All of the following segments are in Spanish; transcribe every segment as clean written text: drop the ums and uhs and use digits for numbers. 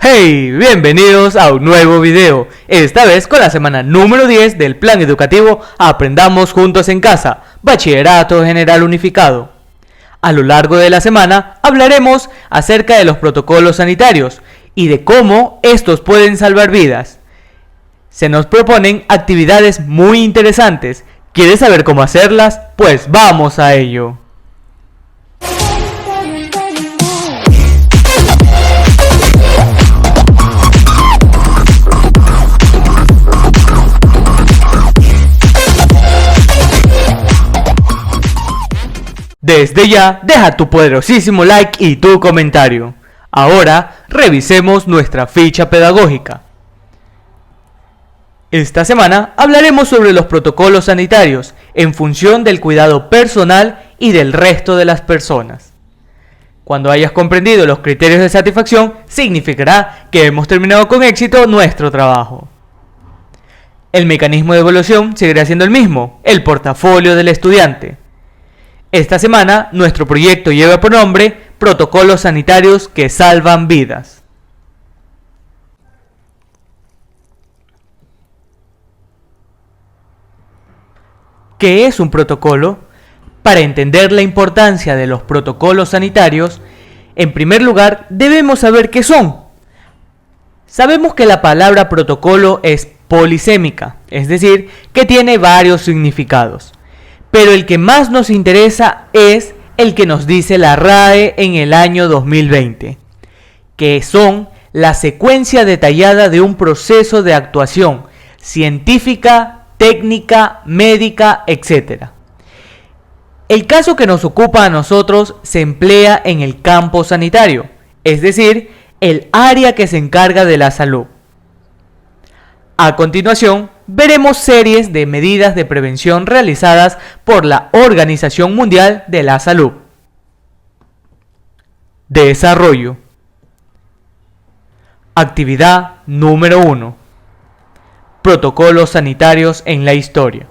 Hey, bienvenidos a un nuevo video, esta vez con la semana número 10 del plan educativo Aprendamos Juntos en Casa, Bachillerato General Unificado. A lo largo de la semana hablaremos acerca de los protocolos sanitarios y de cómo estos pueden salvar vidas. Se nos proponen actividades muy interesantes. ¿Quieres saber cómo hacerlas? Pues vamos a ello. Desde ya, deja tu poderosísimo like y tu comentario. Ahora, revisemos nuestra ficha pedagógica. Esta semana hablaremos sobre los protocolos sanitarios en función del cuidado personal y del resto de las personas. Cuando hayas comprendido los criterios de satisfacción, significará que hemos terminado con éxito nuestro trabajo. El mecanismo de evaluación seguirá siendo el mismo, el portafolio del estudiante. Esta semana, nuestro proyecto lleva por nombre Protocolos Sanitarios que Salvan Vidas. ¿Qué es un protocolo? Para entender la importancia de los protocolos sanitarios, en primer lugar debemos saber qué son. Sabemos que la palabra protocolo es polisémica, es decir, que tiene varios significados. Pero el que más nos interesa es el que nos dice la RAE en el año 2020, que son la secuencia detallada de un proceso de actuación científica, técnica, médica, etc. El caso que nos ocupa a nosotros se emplea en el campo sanitario, es decir, el área que se encarga de la salud. A continuación, veremos series de medidas de prevención realizadas por la Organización Mundial de la Salud. Desarrollo. Actividad número 1. Protocolos sanitarios en la historia.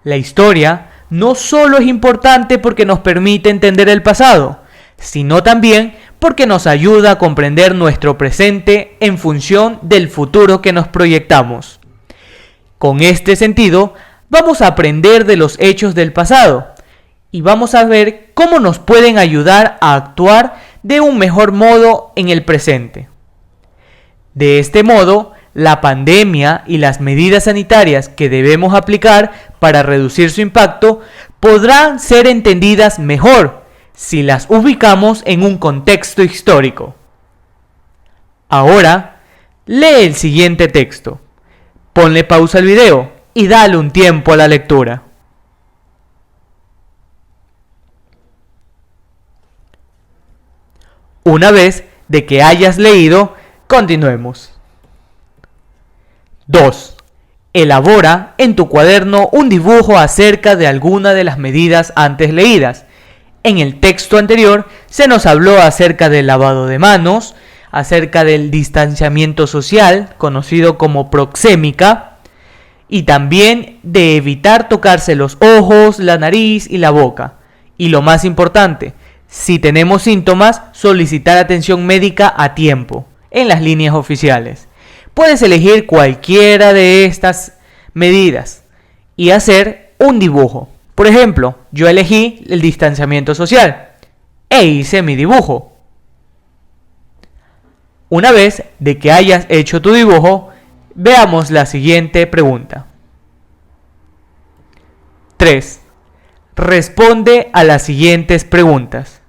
La historia no solo es importante porque nos permite entender el pasado, sino también porque nos ayuda a comprender nuestro presente en función del futuro que nos proyectamos. Con este sentido, vamos a aprender de los hechos del pasado y vamos a ver cómo nos pueden ayudar a actuar de un mejor modo en el presente. De este modo, la pandemia y las medidas sanitarias que debemos aplicar para reducir su impacto podrán ser entendidas mejor si las ubicamos en un contexto histórico. Ahora, lee el siguiente texto. Ponle pausa al video y dale un tiempo a la lectura. Una vez de que hayas leído, continuemos. 2. Elabora en tu cuaderno un dibujo acerca de alguna de las medidas antes leídas. En el texto anterior se nos habló acerca del lavado de manos, acerca del distanciamiento social, conocido como proxémica, y también de evitar tocarse los ojos, la nariz y la boca. Y lo más importante, si tenemos síntomas, solicitar atención médica a tiempo, en las líneas oficiales. Puedes elegir cualquiera de estas medidas y hacer un dibujo. Por ejemplo, yo elegí el distanciamiento social e hice mi dibujo. Una vez de que hayas hecho tu dibujo, veamos la siguiente pregunta. 3. Responde a las siguientes preguntas.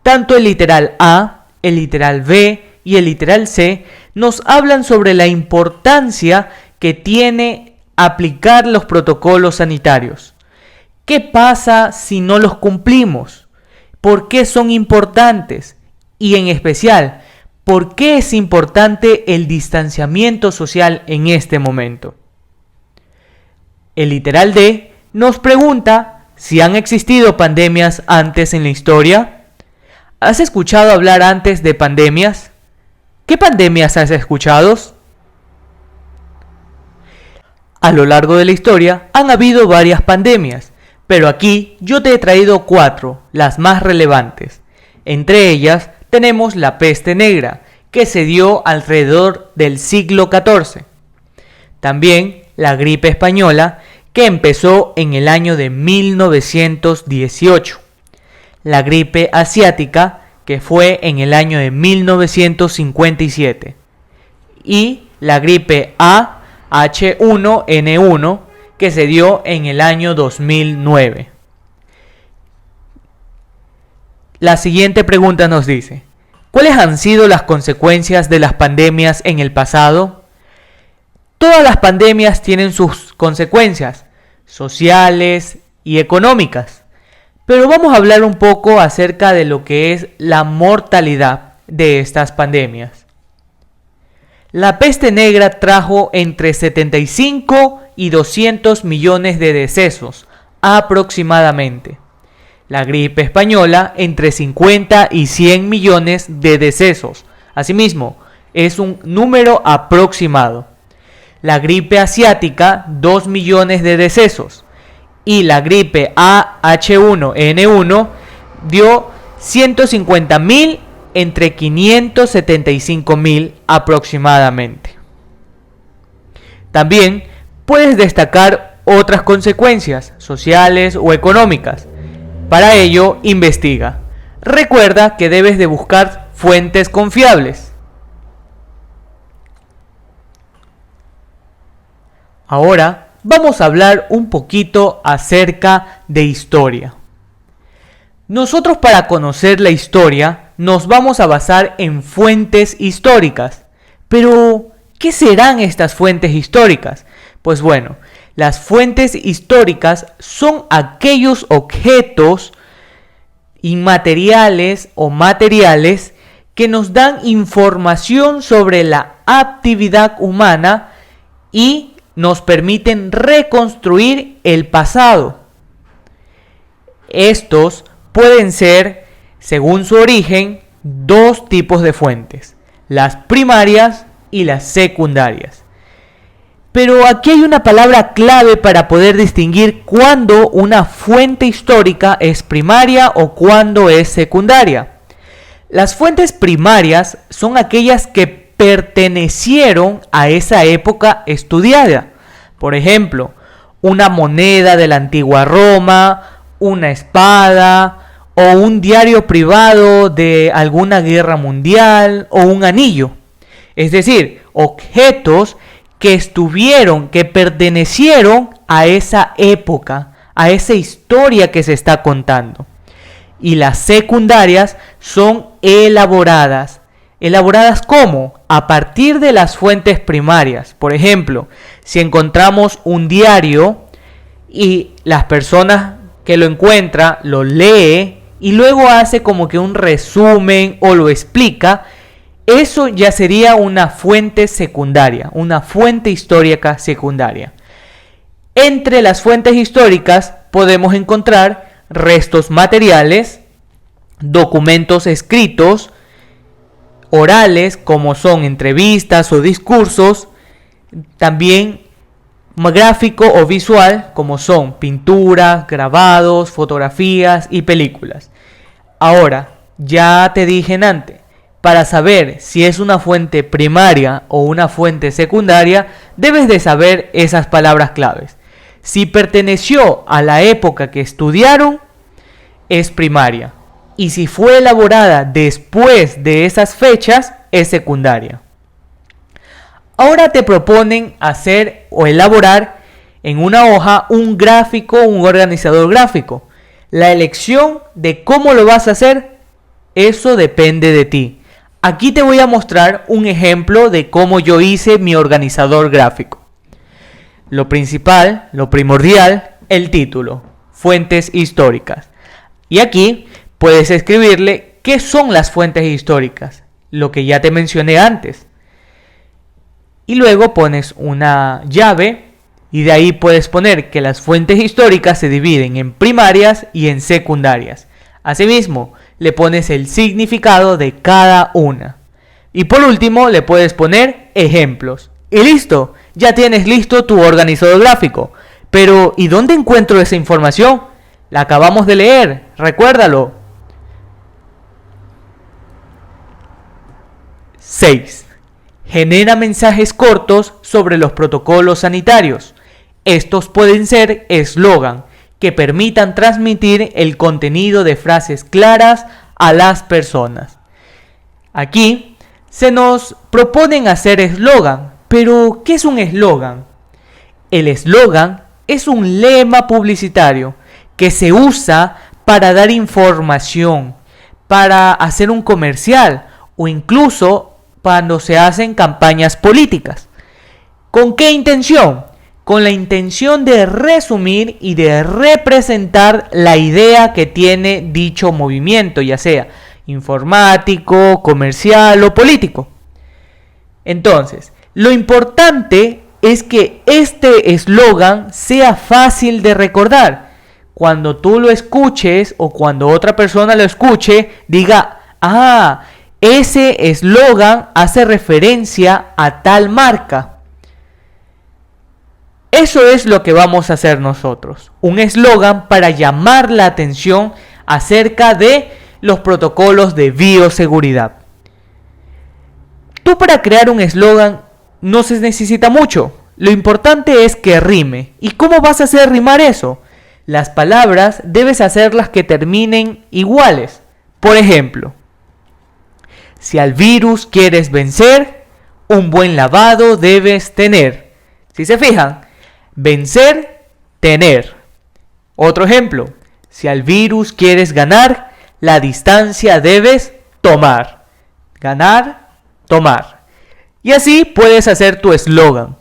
Tanto el literal A, el literal B y el literal C nos hablan sobre la importancia que tiene aplicar los protocolos sanitarios. ¿Qué pasa si no los cumplimos? ¿Por qué son importantes? Y en especial, ¿por qué es importante el distanciamiento social en este momento? El literal D nos pregunta si han existido pandemias antes en la historia. ¿Has escuchado hablar antes de pandemias? ¿Qué pandemias has escuchado? A lo largo de la historia han habido varias pandemias, pero aquí yo te he traído 4, las más relevantes. Entre ellas tenemos la peste negra, que se dio alrededor del siglo XIV. También la gripe española, que empezó en el año de 1918. La gripe asiática, que fue en el año de 1957. Y la gripe A H1N1, que se dio en el año 2009. La siguiente pregunta nos dice: ¿cuáles han sido las consecuencias de las pandemias en el pasado? Todas las pandemias tienen sus consecuencias sociales y económicas, pero vamos a hablar un poco acerca de lo que es la mortalidad de estas pandemias. La peste negra trajo entre 75 y 200 millones de decesos aproximadamente. La gripe española entre 50 y 100 millones de decesos. Asimismo, es un número aproximado. La gripe asiática, 2 millones de decesos. Y la gripe H1N1 dio 150.000 entre 575.000 aproximadamente. También puedes destacar otras consecuencias sociales o económicas. Para ello, investiga. Recuerda que debes de buscar fuentes confiables. Ahora vamos a hablar un poquito acerca de historia. Nosotros, para conocer la historia, nos vamos a basar en fuentes históricas. Pero, ¿qué serán estas fuentes históricas? Pues bueno, las fuentes históricas son aquellos objetos inmateriales o materiales que nos dan información sobre la actividad humana y nos permiten reconstruir el pasado. Estos pueden ser, según su origen, dos tipos de fuentes: las primarias y las secundarias. Pero aquí hay una palabra clave para poder distinguir cuándo una fuente histórica es primaria o cuándo es secundaria. Las fuentes primarias son aquellas que pertenecieron a esa época estudiada. Por ejemplo, una moneda de la antigua Roma, una espada o un diario privado de alguna guerra mundial o un anillo. Es decir, objetos que pertenecieron a esa época, a esa historia que se está contando. Y las secundarias son elaboradas. ¿Elaboradas cómo? A partir de las fuentes primarias. Por ejemplo, si encontramos un diario y las personas que lo encuentra lo lee y luego hace como que un resumen o lo explica, eso ya sería una fuente secundaria, una fuente histórica secundaria. Entre las fuentes históricas podemos encontrar restos materiales, documentos escritos, orales, como son entrevistas o discursos, también gráfico o visual, como son pinturas, grabados, fotografías y películas. Ahora, ya te dije antes, para saber si es una fuente primaria o una fuente secundaria, debes de saber esas palabras claves. Si perteneció a la época que estudiaron, es primaria. Y si fue elaborada después de esas fechas, es secundaria. Ahora te proponen hacer o elaborar en una hoja un gráfico, un organizador gráfico. La elección de cómo lo vas a hacer, eso depende de ti. Aquí te voy a mostrar un ejemplo de cómo yo hice mi organizador gráfico. Lo principal, lo primordial, el título, fuentes históricas. Y aquí puedes escribirle qué son las fuentes históricas, lo que ya te mencioné antes. Y luego pones una llave y de ahí puedes poner que las fuentes históricas se dividen en primarias y en secundarias. Asimismo, le pones el significado de cada una. Y por último, le puedes poner ejemplos. Y listo, ya tienes listo tu organizador gráfico. Pero, ¿y dónde encuentro esa información? La acabamos de leer, recuérdalo. 6. Genera mensajes cortos sobre los protocolos sanitarios. Estos pueden ser eslogan que permitan transmitir el contenido de frases claras a las personas. Aquí se nos proponen hacer eslogan, pero ¿qué es un eslogan? El eslogan es un lema publicitario que se usa para dar información, para hacer un comercial o incluso cuando se hacen campañas políticas. ¿Con qué intención? Con la intención de resumir y de representar la idea que tiene dicho movimiento, ya sea informático, comercial o político. Entonces, lo importante es que este eslogan sea fácil de recordar. Cuando tú lo escuches o cuando otra persona lo escuche, diga, ese eslogan hace referencia a tal marca. Eso es lo que vamos a hacer nosotros. Un eslogan para llamar la atención acerca de los protocolos de bioseguridad. Tú para crear un eslogan no se necesita mucho. Lo importante es que rime. ¿Y cómo vas a hacer rimar eso? Las palabras debes hacerlas que terminen iguales. Por ejemplo, si al virus quieres vencer, un buen lavado debes tener. Si se fijan, vencer, tener. Otro ejemplo, si al virus quieres ganar, la distancia debes tomar. Ganar, tomar. Y así puedes hacer tu eslogan.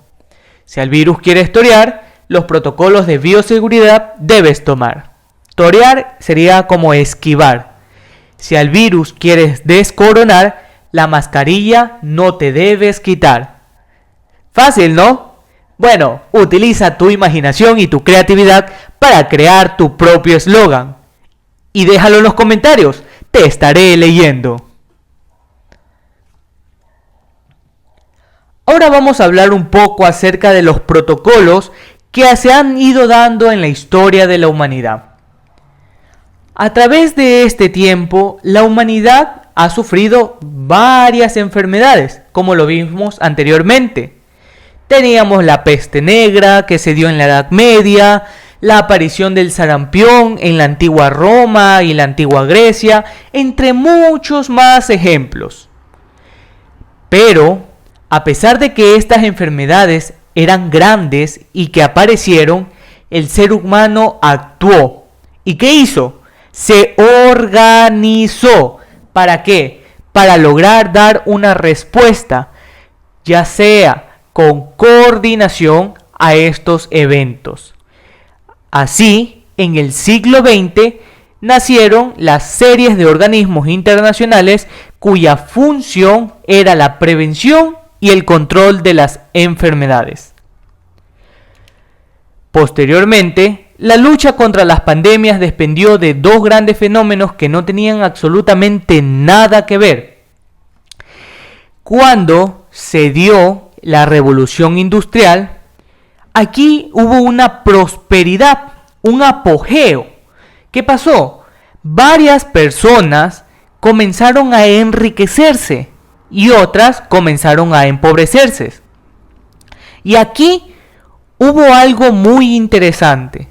Si al virus quieres torear, los protocolos de bioseguridad debes tomar. Torear sería como esquivar. Si al virus quieres descoronar, la mascarilla no te debes quitar. Fácil, ¿no? Bueno, utiliza tu imaginación y tu creatividad para crear tu propio eslogan. Y déjalo en los comentarios, te estaré leyendo. Ahora vamos a hablar un poco acerca de los protocolos que se han ido dando en la historia de la humanidad. A través de este tiempo, la humanidad ha sufrido varias enfermedades, como lo vimos anteriormente. Teníamos la peste negra que se dio en la Edad Media, la aparición del sarampión en la antigua Roma y la antigua Grecia, entre muchos más ejemplos. Pero, a pesar de que estas enfermedades eran grandes y que aparecieron, el ser humano actuó. ¿Y qué hizo? Se organizó. ¿Para qué? Para lograr dar una respuesta, ya sea con coordinación a estos eventos. Así, en el siglo XX nacieron las series de organismos internacionales cuya función era la prevención y el control de las enfermedades. Posteriormente, la lucha contra las pandemias dependió de dos grandes fenómenos que no tenían absolutamente nada que ver. Cuando se dio la revolución industrial, aquí hubo una prosperidad, un apogeo. ¿Qué pasó? Varias personas comenzaron a enriquecerse y otras comenzaron a empobrecerse. Y aquí hubo algo muy interesante.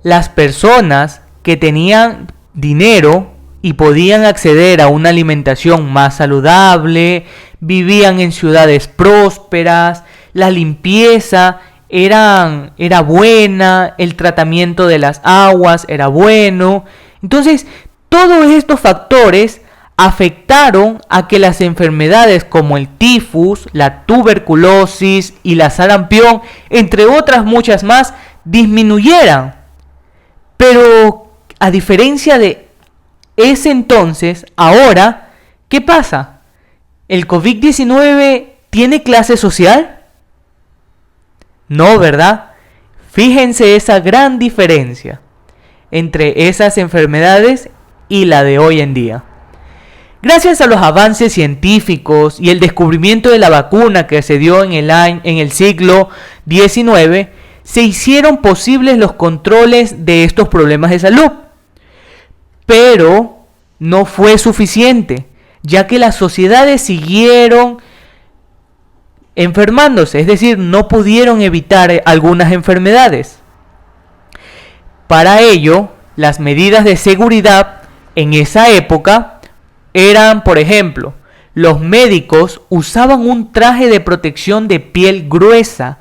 Las personas que tenían dinero y podían acceder a una alimentación más saludable, vivían en ciudades prósperas, la limpieza era buena, el tratamiento de las aguas era bueno. Entonces, todos estos factores afectaron a que las enfermedades como el tifus, la tuberculosis y la sarampión, entre otras muchas más, disminuyeran. Pero a diferencia de ese entonces, ahora, ¿qué pasa? ¿El COVID-19 tiene clase social? No, ¿verdad? Fíjense esa gran diferencia entre esas enfermedades y la de hoy en día. Gracias a los avances científicos y el descubrimiento de la vacuna que se dio en el siglo XIX, se hicieron posibles los controles de estos problemas de salud. Pero no fue suficiente. ya que las sociedades siguieron enfermándose, es decir, no pudieron evitar algunas enfermedades. Para ello, las medidas de seguridad en esa época eran, por ejemplo, los médicos usaban un traje de protección de piel gruesa,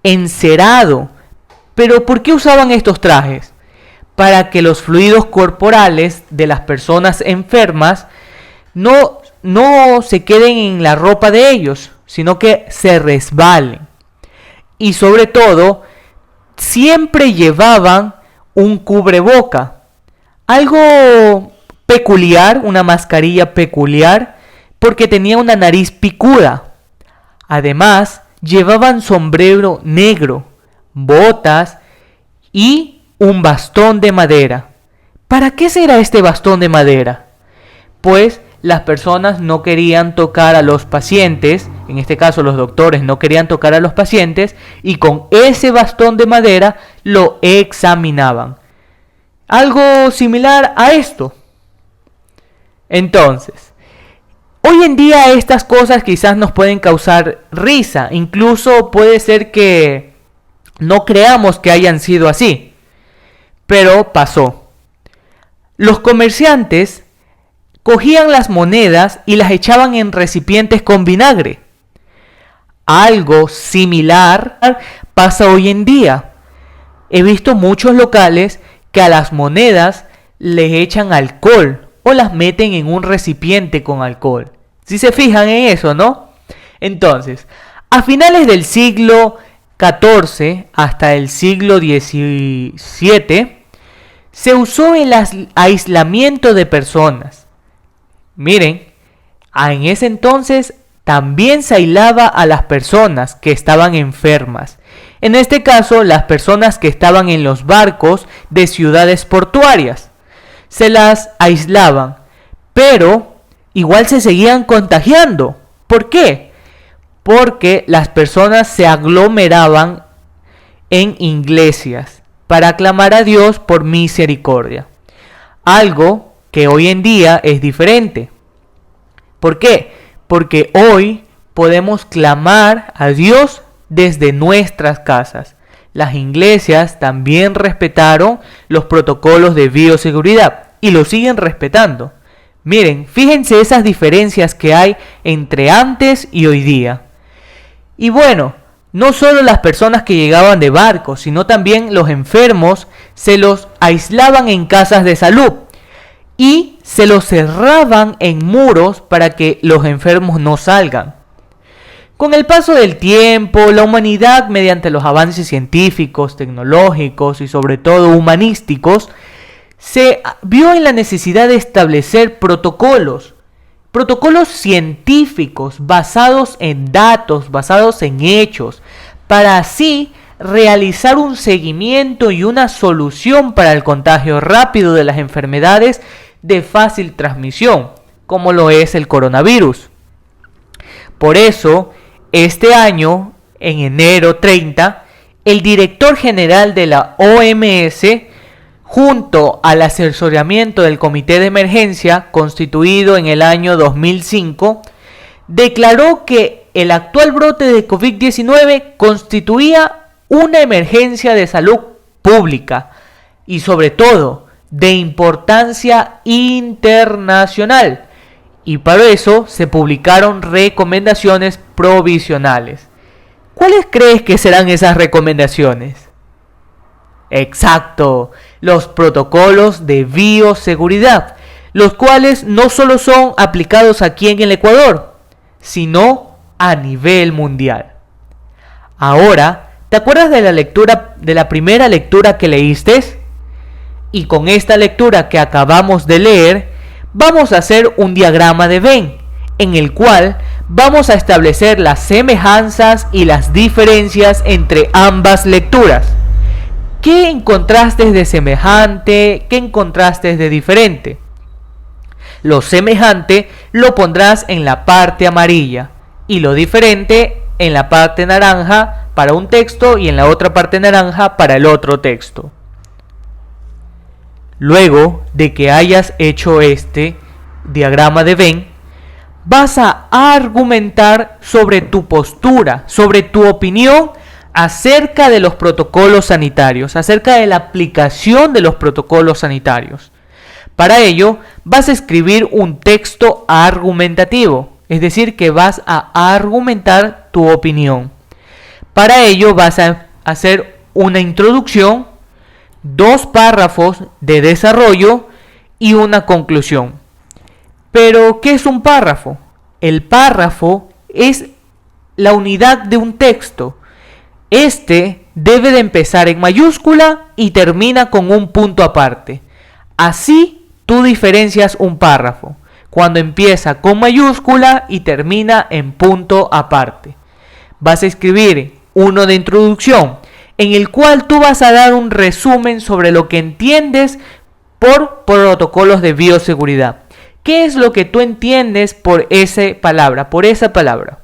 encerado. ¿Pero por qué usaban estos trajes? Para que los fluidos corporales de las personas enfermas no se queden en la ropa de ellos, sino que se resbalen. Y sobre todo, siempre llevaban un cubreboca. Algo peculiar, una mascarilla peculiar, porque tenía una nariz picuda. Además, llevaban sombrero negro, botas y un bastón de madera. ¿Para qué será este bastón de madera? Pues las personas no querían tocar a los pacientes, en este caso los doctores no querían tocar a los pacientes, y con ese bastón de madera lo examinaban. Algo similar a esto. Entonces, hoy en día estas cosas quizás nos pueden causar risa, incluso puede ser que no creamos que hayan sido así, pero pasó. Los comerciantes cogían las monedas y las echaban en recipientes con vinagre. Algo similar pasa hoy en día. He visto muchos locales que a las monedas les echan alcohol o las meten en un recipiente con alcohol. Si se fijan en eso, ¿no? Entonces, a finales del siglo XIV hasta el siglo XVII, se usó el aislamiento de personas. Miren, en ese entonces también se aislaba a las personas que estaban enfermas. En este caso, las personas que estaban en los barcos de ciudades portuarias. Se las aislaban, pero igual se seguían contagiando. ¿Por qué? Porque las personas se aglomeraban en iglesias para clamar a Dios por misericordia. Algo que hoy en día es diferente. ¿Por qué? Porque hoy podemos clamar a Dios desde nuestras casas. Las iglesias también respetaron los protocolos de bioseguridad y lo siguen respetando. Miren, fíjense esas diferencias que hay entre antes y hoy día. Y bueno, no solo las personas que llegaban de barcos, sino también los enfermos se los aislaban en casas de salud y se los cerraban en muros para que los enfermos no salgan. Con el paso del tiempo, la humanidad, mediante los avances científicos, tecnológicos y sobre todo humanísticos, se vio en la necesidad de establecer protocolos científicos basados en datos, basados en hechos, para así realizar un seguimiento y una solución para el contagio rápido de las enfermedades de fácil transmisión, como lo es el coronavirus. Por eso, este año, en enero 30, el director general de la OMS, junto al asesoramiento del Comité de Emergencia, constituido en el año 2005, declaró que el actual brote de COVID-19 constituía una emergencia de salud pública y sobre todo de importancia internacional. Y para eso se publicaron recomendaciones provisionales. ¿Cuáles crees que serán esas recomendaciones? Exacto, los protocolos de bioseguridad, los cuales no solo son aplicados aquí en el Ecuador, sino a nivel mundial. Ahora, ¿te acuerdas de la primera lectura que leíste? Y con esta lectura que acabamos de leer, vamos a hacer un diagrama de Venn, en el cual vamos a establecer las semejanzas y las diferencias entre ambas lecturas. ¿Qué encontraste de semejante? ¿Qué encontraste de diferente? Lo semejante lo pondrás en la parte amarilla y lo diferente en la parte naranja para un texto y en la otra parte naranja para el otro texto. Luego de que hayas hecho este diagrama de Venn, vas a argumentar sobre tu postura, sobre tu opinión acerca de los protocolos sanitarios, acerca de la aplicación de los protocolos sanitarios. Para ello, vas a escribir un texto argumentativo, es decir, que vas a argumentar tu opinión. Para ello, vas a hacer una introducción, 2 párrafos de desarrollo y una conclusión. Pero, ¿qué es un párrafo? El párrafo es la unidad de un texto. Este debe de empezar en mayúscula y termina con un punto aparte. Así tú diferencias un párrafo, cuando empieza con mayúscula y termina en punto aparte. Vas a escribir uno de introducción, en el cual tú vas a dar un resumen sobre lo que entiendes por protocolos de bioseguridad. ¿Qué es lo que tú entiendes por esa palabra?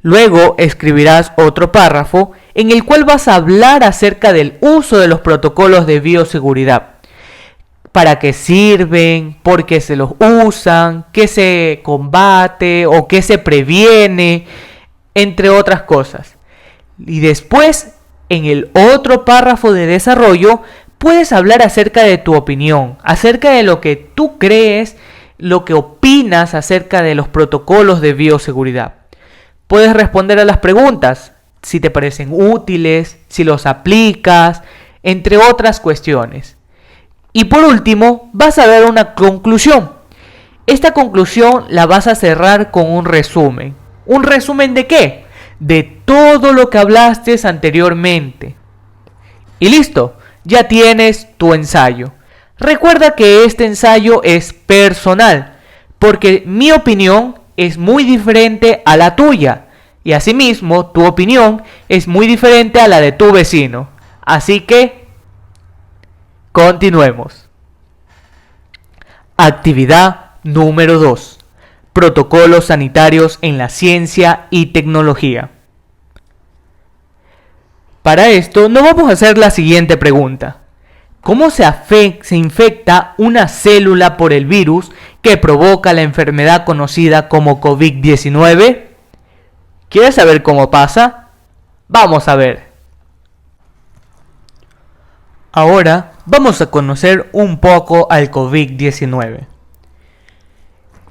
Luego escribirás otro párrafo en el cual vas a hablar acerca del uso de los protocolos de bioseguridad. ¿Para qué sirven? ¿Por qué se los usan? ¿Qué se combate o qué se previene? Entre otras cosas. Y después, en el otro párrafo de desarrollo, puedes hablar acerca de tu opinión, acerca de lo que tú crees, lo que opinas acerca de los protocolos de bioseguridad. Puedes responder a las preguntas, si te parecen útiles, si los aplicas, entre otras cuestiones. Y por último, vas a dar una conclusión. Esta conclusión la vas a cerrar con un resumen. ¿Un resumen de qué? De todo lo que hablaste anteriormente. Y listo, ya tienes tu ensayo. Recuerda que este ensayo es personal, porque mi opinión es muy diferente a la tuya. Y asimismo, tu opinión es muy diferente a la de tu vecino. Así que, continuemos. Actividad número 2. Protocolos sanitarios en la ciencia y tecnología. Para esto, nos vamos a hacer la siguiente pregunta. ¿Cómo se infecta una célula por el virus que provoca la enfermedad conocida como COVID-19? ¿Quieres saber cómo pasa? Vamos a ver. Ahora vamos a conocer un poco al COVID-19.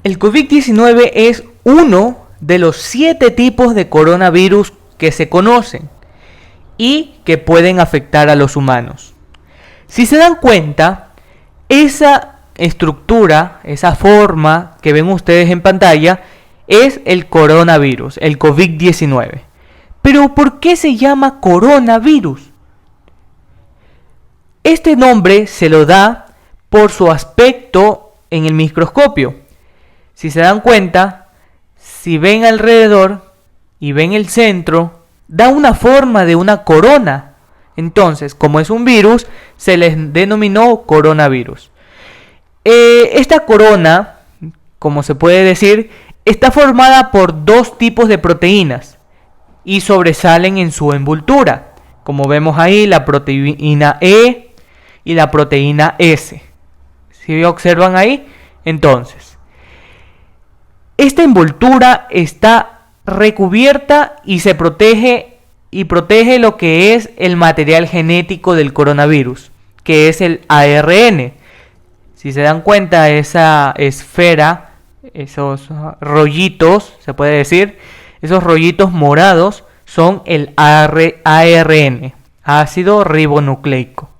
El COVID-19 es uno de los 7 tipos de coronavirus que se conocen y que pueden afectar a los humanos. Si se dan cuenta, esa estructura, esa forma que ven ustedes en pantalla, es el coronavirus, el COVID-19. Pero ¿por qué se llama coronavirus? Este nombre se lo da por su aspecto en el microscopio. Si se dan cuenta, si ven alrededor y ven el centro, da una forma de una corona. Entonces, como es un virus, se les denominó coronavirus. Esta corona, como se puede decir, está formada por 2 tipos de proteínas y sobresalen en su envoltura. Como vemos ahí, la proteína E y la proteína S. ¿Sí observan ahí? Entonces, esta envoltura está recubierta y se protege lo que es el material genético del coronavirus, que es el ARN. Si se dan cuenta, esa esfera, esos rollitos, se puede decir, esos rollitos morados son el ARN, ácido ribonucleico.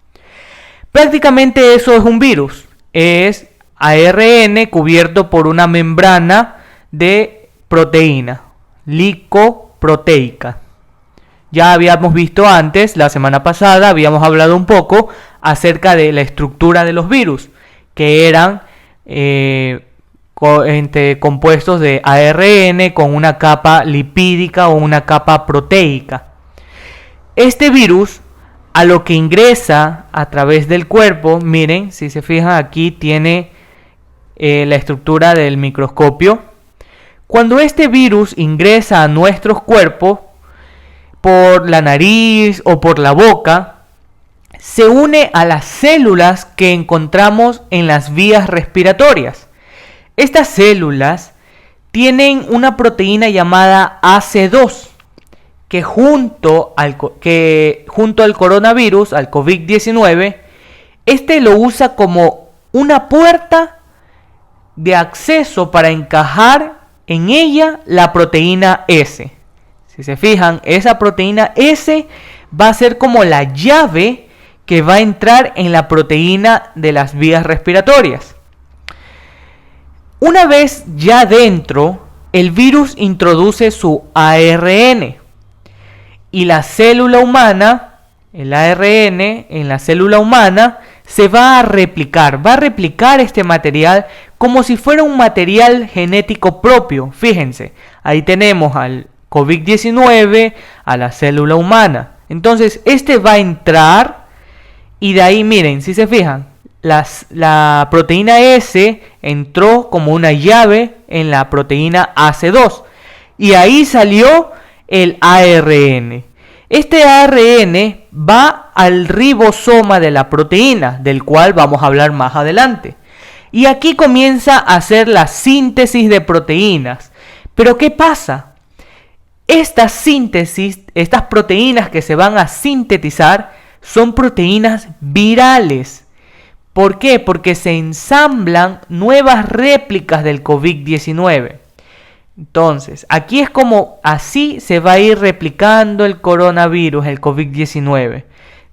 Prácticamente eso es un virus, es ARN cubierto por una membrana de proteína, glicoproteica. Ya habíamos visto antes, la semana pasada, habíamos hablado un poco acerca de la estructura de los virus, que eran compuestos de ARN con una capa lipídica o una capa proteica. Este virus, a lo que ingresa a través del cuerpo, miren, si se fijan aquí tiene la estructura del microscopio. Cuando este virus ingresa a nuestros cuerpos por la nariz o por la boca, se une a las células que encontramos en las vías respiratorias. Estas células tienen una proteína llamada AC2, que junto al coronavirus, al COVID-19, este lo usa como una puerta de acceso para encajar en ella la proteína S. Si se fijan, esa proteína S va a ser como la llave que va a entrar en la proteína de las vías respiratorias. Una vez ya dentro, el virus introduce su ARN y la célula humana, el ARN en la célula humana, se va a replicar este material como si fuera un material genético propio. Fíjense, ahí tenemos al COVID-19, a la célula humana. Entonces, este va a entrar y de ahí, miren, si se fijan, la proteína S entró como una llave en la proteína AC2 y ahí salió el ARN. Este ARN va al ribosoma de la proteína, del cual vamos a hablar más adelante. Y aquí comienza a hacer la síntesis de proteínas. Pero ¿qué pasa? Esta síntesis, estas proteínas que se van a sintetizar, son proteínas virales. ¿Por qué? Porque se ensamblan nuevas réplicas del COVID-19. Entonces, aquí es como así se va a ir replicando el coronavirus, el COVID-19.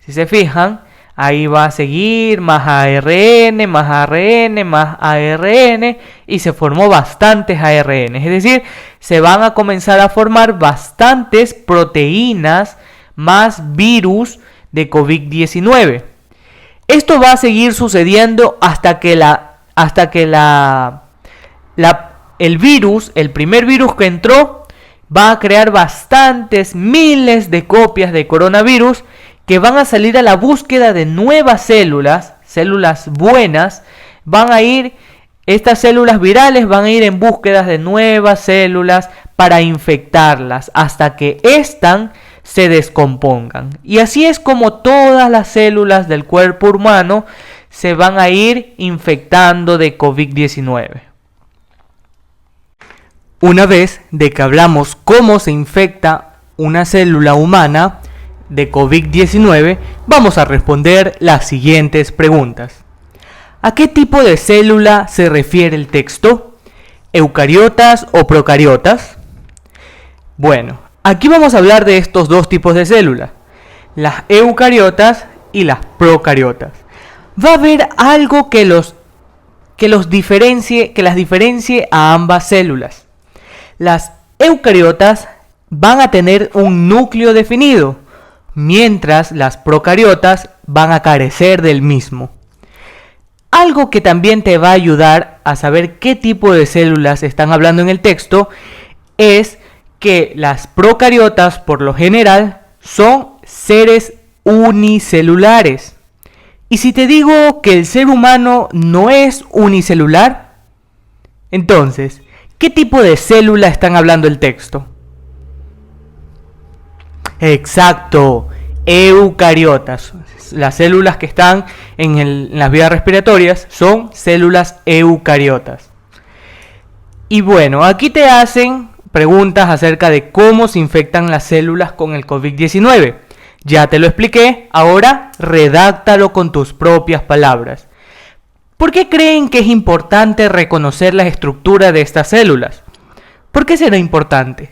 Si se fijan, ahí va a seguir más ARN, más ARN, más ARN y se formó bastantes ARN. Es decir, se van a comenzar a formar bastantes proteínas más virus de COVID-19. Esto va a seguir sucediendo hasta que el virus, el primer virus que entró, va a crear bastantes miles de copias de coronavirus que van a salir a la búsqueda de nuevas células buenas. Estas células virales van a ir en búsqueda de nuevas células para infectarlas hasta que éstas se descompongan. Y así es como todas las células del cuerpo humano se van a ir infectando de COVID-19. Una vez de que hablamos cómo se infecta una célula humana de COVID-19, vamos a responder las siguientes preguntas. ¿A qué tipo de célula se refiere el texto? ¿Eucariotas o procariotas? Bueno, aquí vamos a hablar de estos dos tipos de células, las eucariotas y las procariotas. Va a haber algo que las diferencie a ambas células. Las eucariotas van a tener un núcleo definido, mientras las procariotas van a carecer del mismo. Algo que también te va a ayudar a saber qué tipo de células están hablando en el texto es que las procariotas, por lo general, son seres unicelulares. Y si te digo que el ser humano no es unicelular, entonces, ¿qué tipo de célula están hablando el texto? Exacto, eucariotas. Las células que están en las vías respiratorias son células eucariotas. Y bueno, aquí te hacen preguntas acerca de cómo se infectan las células con el COVID-19. Ya te lo expliqué, ahora redáctalo con tus propias palabras. ¿Por qué creen que es importante reconocer la estructura de estas células? ¿Por qué será importante?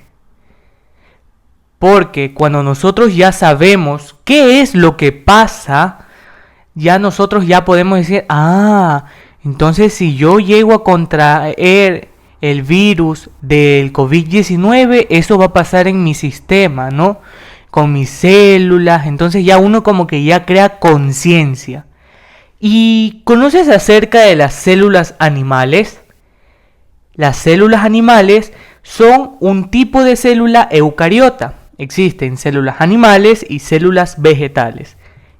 Porque cuando nosotros ya sabemos qué es lo que pasa, nosotros ya podemos decir, entonces si yo llego a contraer el virus del COVID-19, eso va a pasar en mi sistema, ¿no? Con mis células. Entonces ya uno como que ya crea conciencia. ¿Y conoces acerca de las células animales? Las células animales son un tipo de célula eucariota. Existen células animales y células vegetales.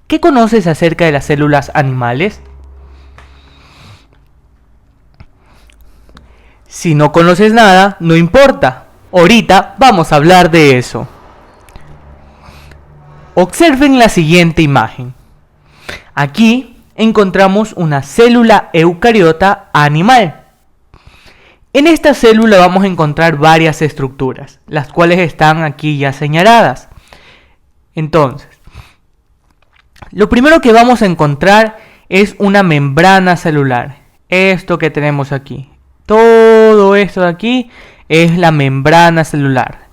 ¿Qué conoces acerca de las células animales? Si no conoces nada, no importa. Ahorita vamos a hablar de eso. Observen la siguiente imagen. Aquí encontramos una célula eucariota animal. En esta célula vamos a encontrar varias estructuras, las cuales están aquí ya señaladas. Entonces, lo primero que vamos a encontrar es una membrana celular. Esto que tenemos aquí. Todo esto de aquí es la membrana celular.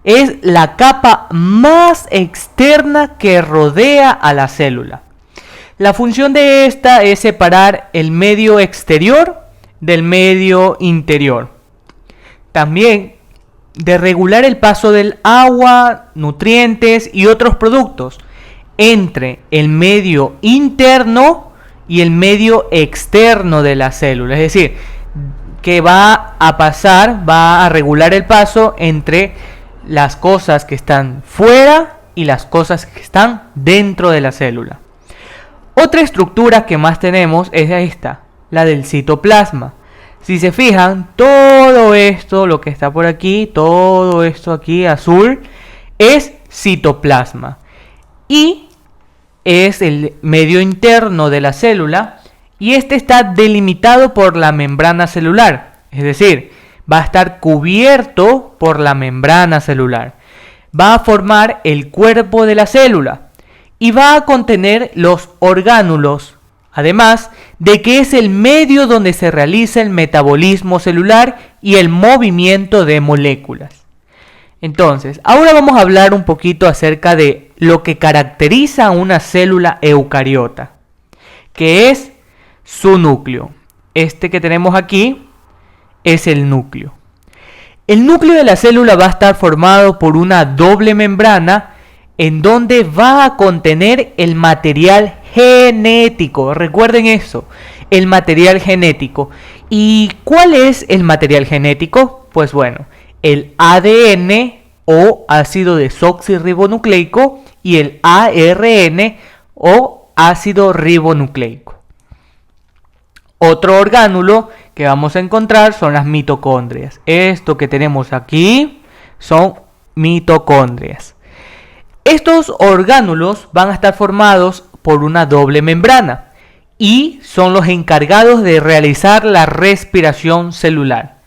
Es la capa más externa que rodea a la célula. La función de esta es separar el medio exterior del medio interior. También de regular el paso del agua, nutrientes y otros productos entre el medio interno y el medio externo de la célula. Es decir, que va a regular el paso entre las cosas que están fuera y las cosas que están dentro de la célula. Otra estructura que más tenemos es esta, la del citoplasma. Si se fijan, todo esto, lo que está por aquí, todo esto aquí azul, es citoplasma. Y es el medio interno de la célula y este está delimitado por la membrana celular. Es decir, va a estar cubierto por la membrana celular. Va a formar el cuerpo de la célula y va a contener los orgánulos. Además de que es el medio donde se realiza el metabolismo celular y el movimiento de moléculas. Entonces, ahora vamos a hablar un poquito acerca de lo que caracteriza a una célula eucariota, que es su núcleo. Este que tenemos aquí es el núcleo. El núcleo de la célula va a estar formado por una doble membrana en donde va a contener el material genético. Recuerden eso, el material genético. ¿Y cuál es el material genético? Pues bueno, el ADN o ácido desoxirribonucleico y el ARN o ácido ribonucleico. Otro orgánulo que vamos a encontrar son las mitocondrias. Esto que tenemos aquí son mitocondrias. Estos orgánulos van a estar formados por una doble membrana y son los encargados de realizar la respiración celular.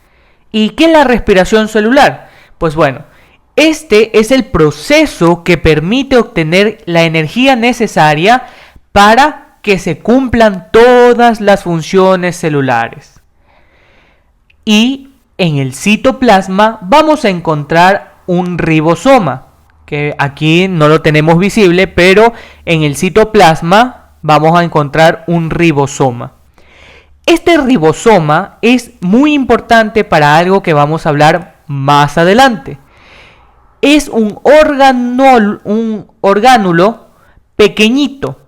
¿Y qué es la respiración celular? Pues bueno, este es el proceso que permite obtener la energía necesaria para que se cumplan todas las funciones celulares. Y en el citoplasma vamos a encontrar un ribosoma, que aquí no lo tenemos visible, pero en el citoplasma vamos a encontrar un ribosoma. Este ribosoma es muy importante para algo que vamos a hablar más adelante. Es un orgánulo pequeñito.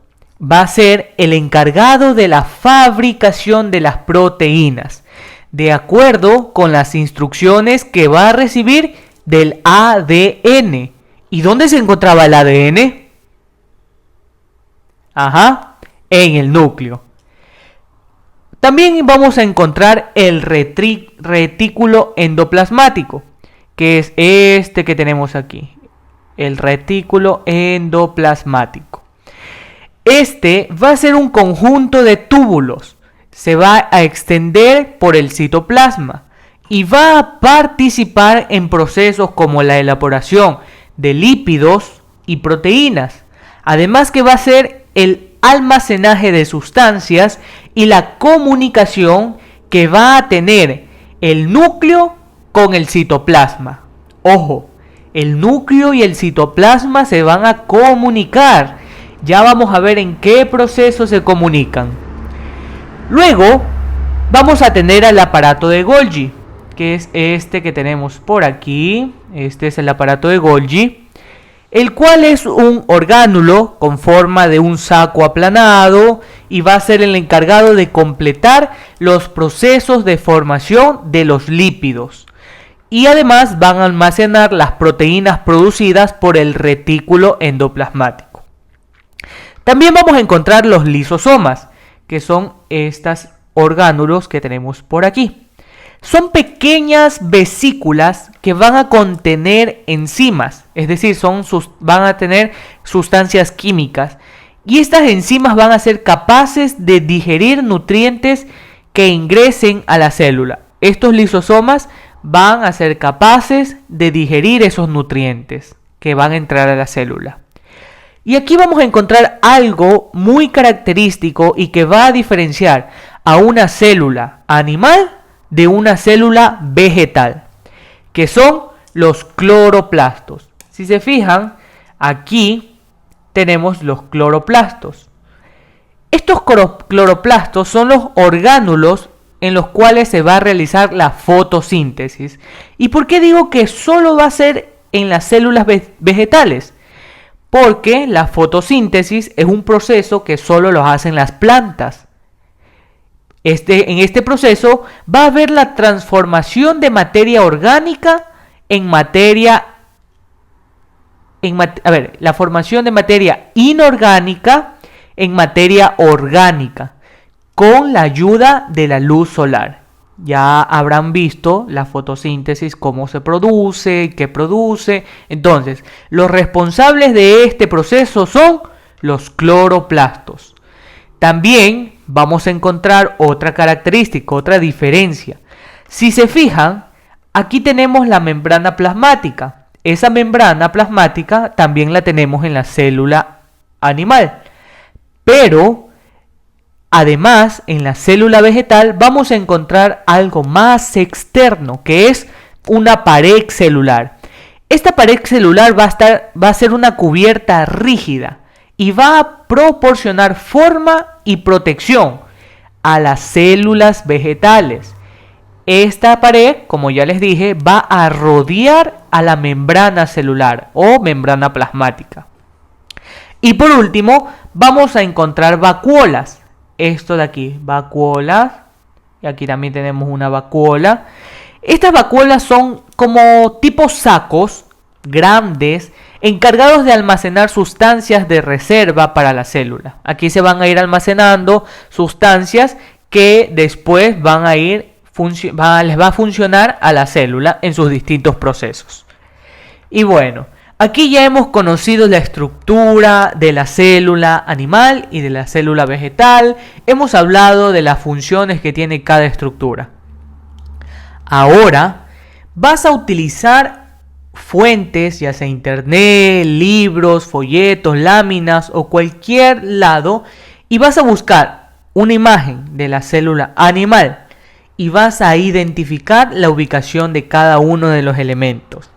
Va a ser el encargado de la fabricación de las proteínas, de acuerdo con las instrucciones que va a recibir del ADN. ¿Y dónde se encontraba el ADN? En el núcleo. También vamos a encontrar el retículo endoplasmático, que es este que tenemos aquí, el retículo endoplasmático. Este va a ser un conjunto de túbulos, se va a extender por el citoplasma y va a participar en procesos como la elaboración de lípidos y proteínas. Además que va a ser el almacenaje de sustancias y la comunicación que va a tener el núcleo con el citoplasma. Ojo, el núcleo y el citoplasma se van a comunicar. Ya vamos a ver en qué proceso se comunican. Luego vamos a tener al aparato de Golgi, que es este que tenemos por aquí. Este es el aparato de Golgi, el cual es un orgánulo con forma de un saco aplanado y va a ser el encargado de completar los procesos de formación de los lípidos. Y además van a almacenar las proteínas producidas por el retículo endoplasmático. También vamos a encontrar los lisosomas, que son estos orgánulos que tenemos por aquí. Son pequeñas vesículas que van a contener enzimas, es decir, van a tener sustancias químicas. Y estas enzimas van a ser capaces de digerir nutrientes que ingresen a la célula. estos lisosomas van a ser capaces de digerir esos nutrientes que van a entrar a la célula. Y aquí vamos a encontrar algo muy característico y que va a diferenciar a una célula animal de una célula vegetal, que son los cloroplastos. Si se fijan, aquí tenemos los cloroplastos. Estos cloroplastos son los orgánulos en los cuales se va a realizar la fotosíntesis. ¿Y por qué digo que solo va a ser en las células vegetales? Porque la fotosíntesis es un proceso que solo lo hacen las plantas. En este proceso va a haber la transformación de materia orgánica en materia... la formación de materia inorgánica en materia orgánica, con la ayuda de la luz solar. Ya habrán visto la fotosíntesis, cómo se produce, qué produce. Entonces, los responsables de este proceso son los cloroplastos. También vamos a encontrar otra característica, otra diferencia. Si se fijan, aquí tenemos la membrana plasmática. Esa membrana plasmática también la tenemos en la célula animal. Pero además, en la célula vegetal vamos a encontrar algo más externo, que es una pared celular. Esta pared celular va a ser una cubierta rígida y va a proporcionar forma y protección a las células vegetales. Esta pared, como ya les dije, va a rodear a la membrana celular o membrana plasmática. Y por último, vamos a encontrar vacuolas. Esto de aquí, vacuolas. Y aquí también tenemos una vacuola. Estas vacuolas son como tipo sacos grandes encargados de almacenar sustancias de reserva para la célula. Aquí se van a ir almacenando sustancias que después van a ir les va a funcionar a la célula en sus distintos procesos. Y bueno, aquí ya hemos conocido la estructura de la célula animal y de la célula vegetal. Hemos hablado de las funciones que tiene cada estructura. Ahora vas a utilizar fuentes, ya sea internet, libros, folletos, láminas o cualquier lado, y vas a buscar una imagen de la célula animal y vas a identificar la ubicación de cada uno de los elementos.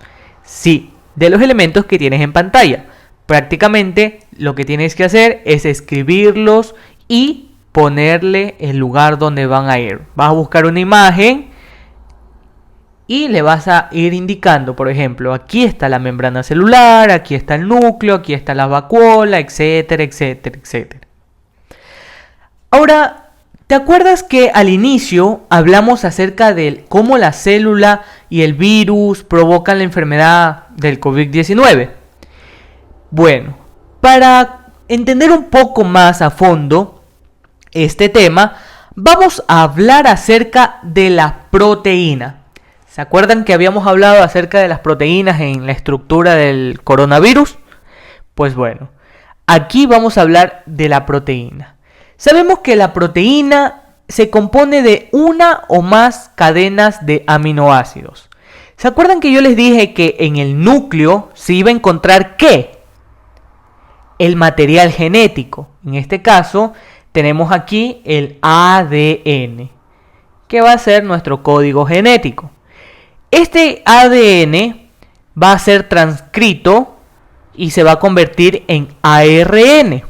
Sí, de los elementos que tienes en pantalla. Prácticamente lo que tienes que hacer es escribirlos y ponerle el lugar donde van a ir. Vas a buscar una imagen y le vas a ir indicando, por ejemplo, aquí está la membrana celular, aquí está el núcleo, aquí está la vacuola, etcétera, etcétera, etcétera. Ahora, ¿te acuerdas que al inicio hablamos acerca de cómo la célula y el virus provocan la enfermedad del COVID-19? Bueno, para entender un poco más a fondo este tema, vamos a hablar acerca de la proteína. ¿Se acuerdan que habíamos hablado acerca de las proteínas en la estructura del coronavirus? Pues bueno, aquí vamos a hablar de la proteína. Sabemos que la proteína se compone de una o más cadenas de aminoácidos. ¿Se acuerdan que yo les dije que en el núcleo se iba a encontrar qué? El material genético. En este caso tenemos aquí el ADN, que va a ser nuestro código genético. Este ADN va a ser transcrito y se va a convertir en ARN.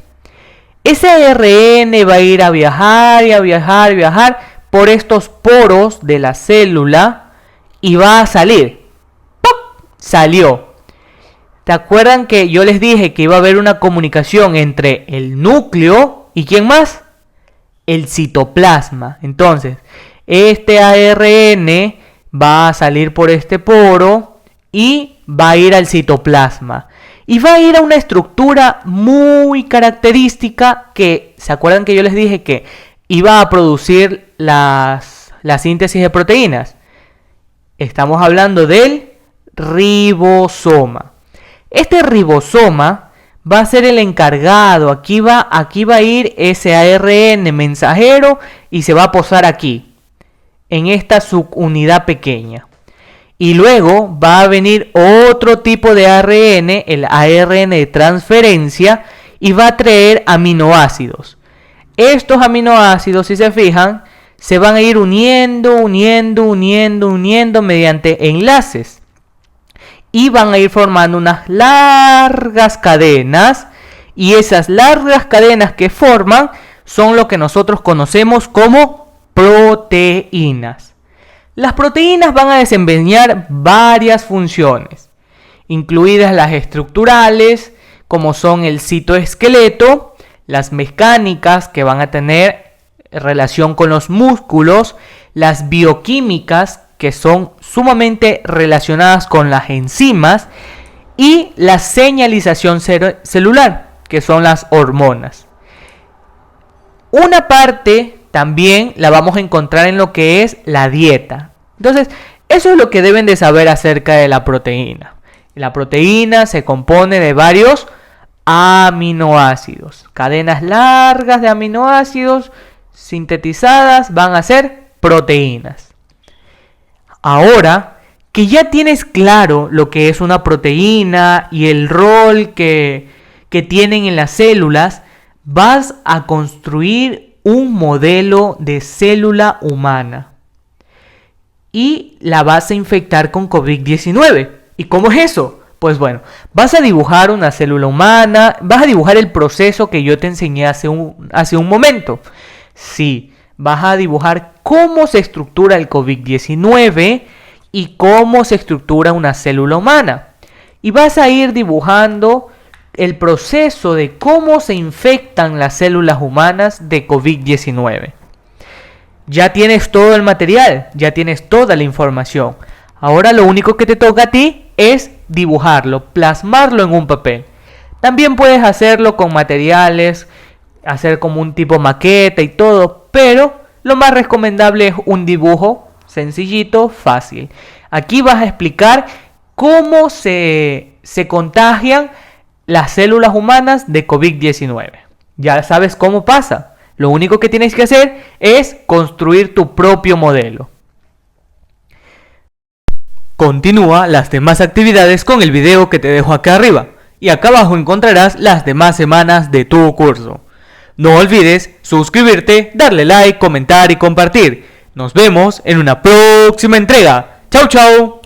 Ese ARN va a ir a viajar y a viajar y viajar por estos poros de la célula y va a salir. ¡Pop! Salió. ¿Te acuerdan que yo les dije que iba a haber una comunicación entre el núcleo y quién más? El citoplasma. Entonces, este ARN va a salir por este poro y va a ir al citoplasma. Y va a ir a una estructura muy característica que, ¿se acuerdan que yo les dije que iba a producir la síntesis de proteínas? Estamos hablando del ribosoma. Este ribosoma va a ser el encargado. Aquí va a ir ese ARN mensajero y se va a posar aquí. en esta subunidad pequeña. Y luego va a venir otro tipo de ARN, el ARN de transferencia, y va a traer aminoácidos. Estos aminoácidos, si se fijan, se van a ir uniendo mediante enlaces. Y van a ir formando unas largas cadenas. Y esas largas cadenas que forman son lo que nosotros conocemos como proteínas. Las proteínas van a desempeñar varias funciones, incluidas las estructurales, como son el citoesqueleto, las mecánicas, que van a tener relación con los músculos, las bioquímicas, que son sumamente relacionadas con las enzimas, y la señalización celular, que son las hormonas. Una parte también la vamos a encontrar en lo que es la dieta. Entonces, eso es lo que deben de saber acerca de la proteína. La proteína se compone de varios aminoácidos. Cadenas largas de aminoácidos sintetizadas van a ser proteínas. Ahora que ya tienes claro lo que es una proteína y el rol que tienen en las células, vas a construir un modelo de célula humana y la vas a infectar con COVID-19. ¿Y cómo es eso? Pues bueno, vas a dibujar una célula humana, vas a dibujar el proceso que yo te enseñé hace un momento. Sí, vas a dibujar cómo se estructura el COVID-19 y cómo se estructura una célula humana. Y vas a ir dibujando el proceso de cómo se infectan las células humanas de COVID-19. Ya tienes todo el material, ya tienes toda la información. Ahora lo único que te toca a ti es dibujarlo, plasmarlo en un papel. También puedes hacerlo con materiales, hacer como un tipo maqueta y todo, pero lo más recomendable es un dibujo sencillito, fácil. Aquí vas a explicar cómo se contagian las células humanas de COVID-19. Ya sabes cómo pasa. Lo único que tienes que hacer es construir tu propio modelo. Continúa las demás actividades con el video que te dejo acá arriba. Y acá abajo encontrarás las demás semanas de tu curso. No olvides suscribirte, darle like, comentar y compartir. Nos vemos en una próxima entrega. ¡Chao, chao!